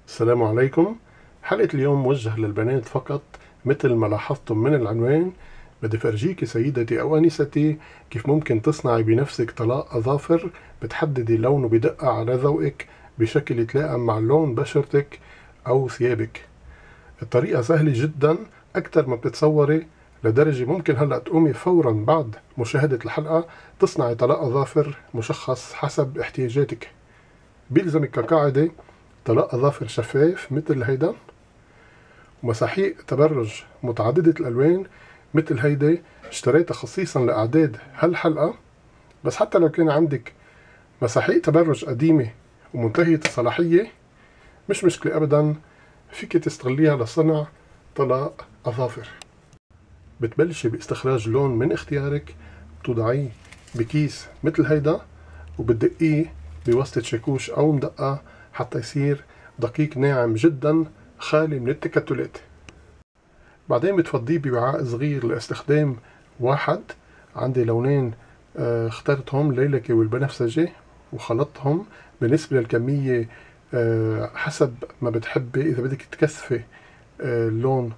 السلام عليكم. حلقة اليوم موجهة للبنات فقط. مثل ما لاحظتم من العنوان، بدي فرجيك سيدتي أو أنستي كيف ممكن تصنعي بنفسك طلاق أظافر بتحددي لونه بدقة على ذوقك بشكل يتلائم مع لون بشرتك أو ثيابك. الطريقة سهلة جدا أكتر ما بتتصوري، لدرجة ممكن هلأ تقومي فورا بعد مشاهدة الحلقة تصنعي طلاق أظافر مشخص حسب احتياجاتك. بيلزمك كقاعدة طلاق أظافر شفاف مثل هيدا، ومساحيق تبرج متعددة الألوان مثل هيدا اشتريتها خصيصا لأعداد هالحلقة. بس حتى لو كان عندك مساحيق تبرج قديمة ومنتهية الصلاحية مش مشكلة أبدا، فيك تستغليها لصنع طلاق أظافر. بتبلشي باستخراج لون من اختيارك، بتوضعيه بكيس مثل هيدا وبتدقيه بواسطة شاكوش أو مدقة حتى يصير دقيق ناعم جدا خالي من التكتلات. بعدين بتفضيه بوعاء صغير لاستخدام واحد. عندي لونين اخترتهم، الليلكي والبنفسجي، وخلطتهم بالنسبة للكمية حسب ما بتحبي. إذا بدك تكثفي اللون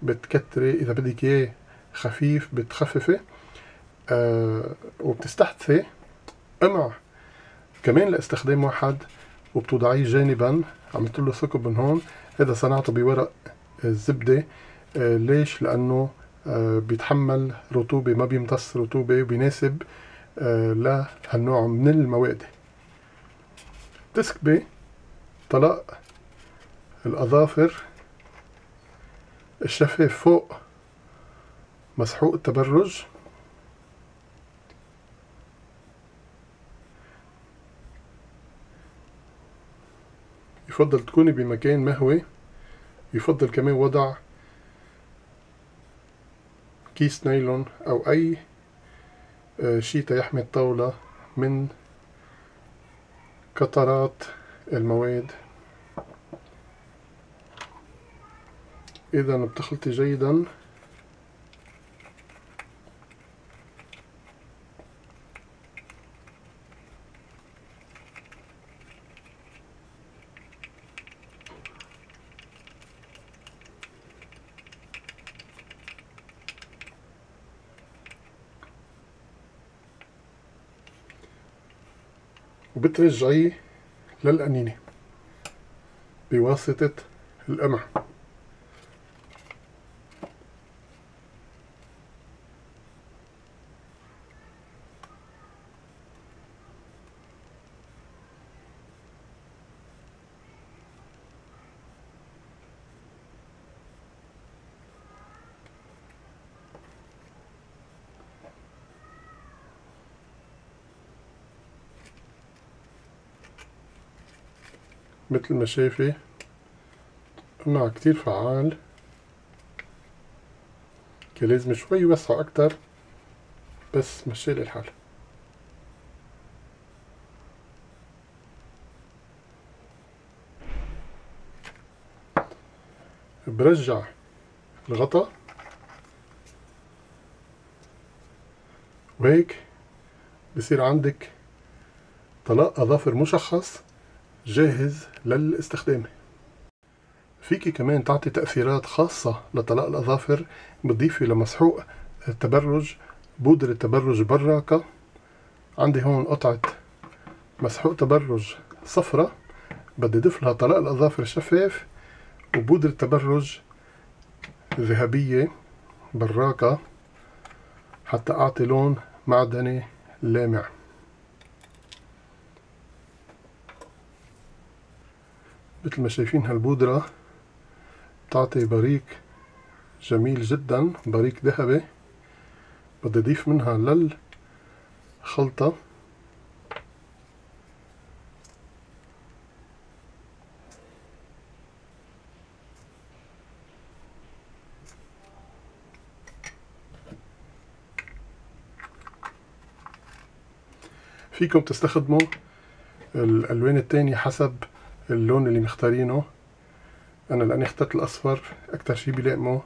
بتكتري، إذا بدك إياه خفيف بتخففي. وبتستحدثي قمع كمان لاستخدام واحد وبتوضعيه جانبا. عملت له ثقب من هون، هذا صنعته بورق الزبدة. ليش؟ لأنه بيتحمل رطوبة، ما بيمتص رطوبة، بيناسب لهالنوع من المواد. تسكبي طلاق الأظافر الشفاف فوق مسحوق التبرج، يفضل تكوني بمكان مهوي. يفضل كمان وضع كيس نايلون أو أي شيء يحمي الطاولة من قطرات المواد. إذا بتخلطي جيدا وبترجعيه للقنينة بواسطة القمع. مثل ما شايفي قمع كتير فعال، كان لازم شوي يوسع أكتر بس مشيلي الحال. برجع الغطا وهيك بصير عندك طلاق أظافر مشخص جاهز للاستخدام. فيكي كمان تعطي تأثيرات خاصة لطلاق الأظافر، بتضيفي لمسحوق التبرج بودرة تبرج براقة. عندي هون قطعة مسحوق تبرج صفرة، بدي اضيف لها طلاق الأظافر شفاف وبودرة تبرج ذهبية براقة حتى أعطي لون معدني لامع. مثل ما شايفين هالبودرة بتعطي بريق جميل جدا، بريق ذهبي. بدي اضيف منها للخلطة فيكم تستخدموا الألوان التانية حسب اللون اللي مختارينه. أنا لأني اخترت الأصفر أكتر شي بيلائمه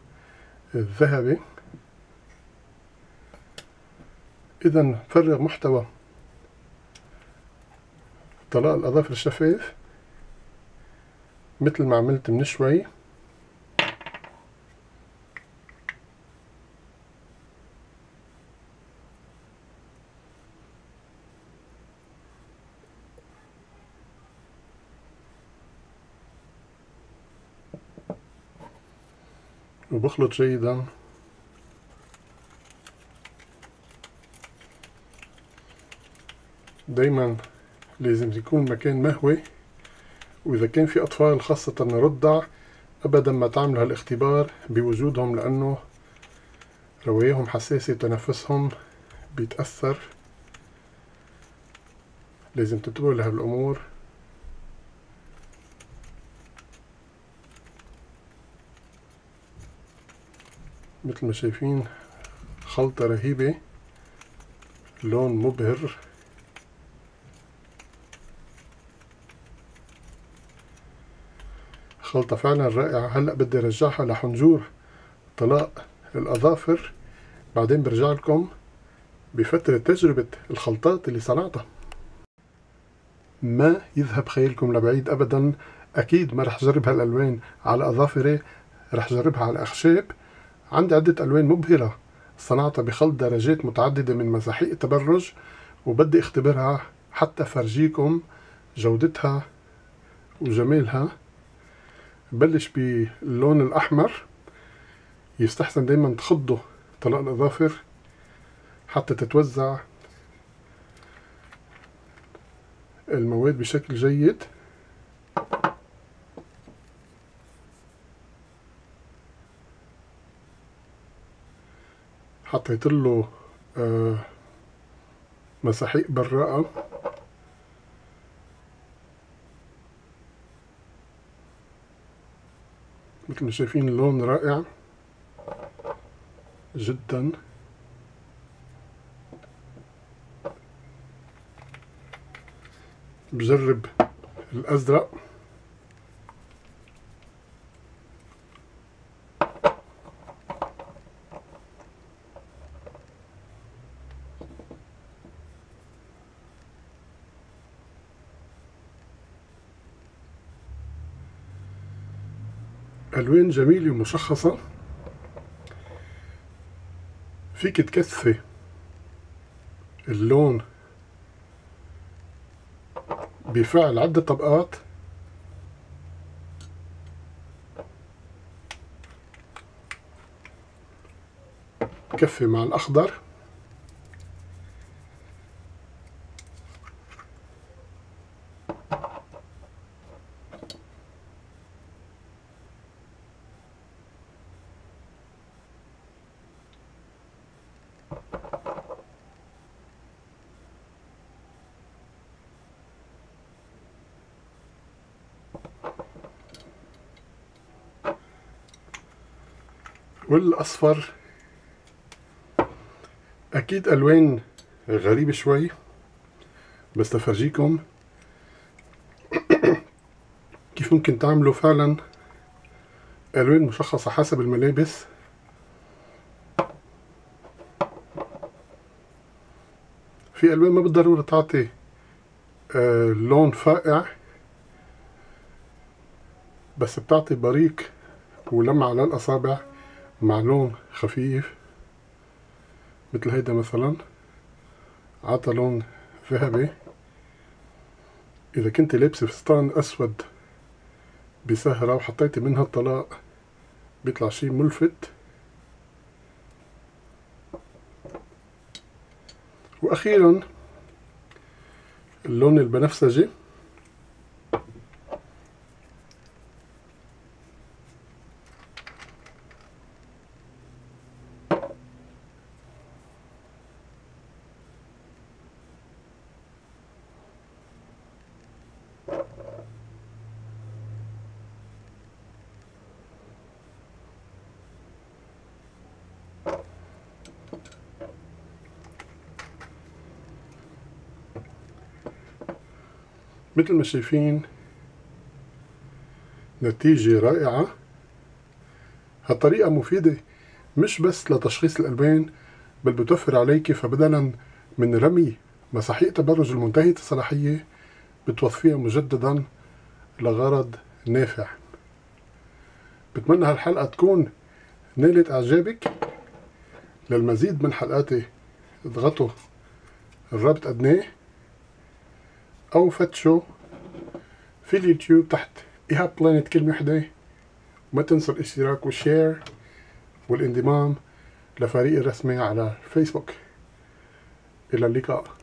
الذهبي. إذا فرغ محتوى طلاق الأظافر الشفاف مثل ما عملت من شوي. وبخلط جيدا. دايما لازم يكون مكان مهوي، وإذا كان في أطفال خاصة الرضع أبدا ما تعملوا هالاختبار بوجودهم، لأنه رواياهم حساسة وتنفسهم بيتأثر. لازم تنتبهوا لهالأمور. مثل ما شايفين خلطة رهيبة، لون مبهر. خلطة فعلا رائعة. هلأ بدي ارجعها لحنجور طلاء الأظافر، بعدين برجع لكم بفترة تجربة الخلطات اللي صنعتها. ما يذهب خيالكم لبعيد أبدا، أكيد ما رح جرب هالألوان على أظافري، رح جربها على أخشاب. عندي عدة ألوان مبهرة صنعتها بخلط درجات متعددة من مساحيق التبرج، وبدي اختبرها حتى فرجيكم جودتها وجمالها. بلش باللون الأحمر. يستحسن دايما تخضوا طلاء الأظافر حتى تتوزع المواد بشكل جيد. حطيت له مساحيق براءة. مثل ما شايفين اللون رائع جدا. بجرب الأزرق. ألوان جميلة ومشخصة، فيك تكثفي اللون بفعل عدة طبقات. كفي مع الأخضر. والأصفر. أكيد ألوان غريبة شوي، بس تفرجيكم كيف ممكن تعملوا فعلا ألوان مشخصة حسب الملابس. في ألوان ما بالضرورة تعطي لون فائع، بس بتعطي بريق ولمعة على الأصابع مع لون خفيف. مثل هيدا مثلا عطى لون ذهبي. إذا كنت لابسة فستان أسود بسهرة وحطيتي منها الطلاء بيطلع شي ملفت. وأخيرا اللون البنفسجي. مثل ما شايفين نتيجة رائعة. هالطريقة مفيدة مش بس لتشخيص الألوان، بل بتوفر عليك، فبدلا من رمي مساحيق تبرج المنتهية الصلاحية بتوظفيها مجددا لغرض نافع. بتمنى هالحلقة تكون نالت إعجابك. للمزيد من حلقاتي اضغطوا الرابط أدناه أو فتشوا في اليوتيوب تحت إيهاب بلانت كلمة وحدة. وما تنسوا الاشتراك والشير والانضمام لفريق الرسمي على فيسبوك. إلى اللقاء.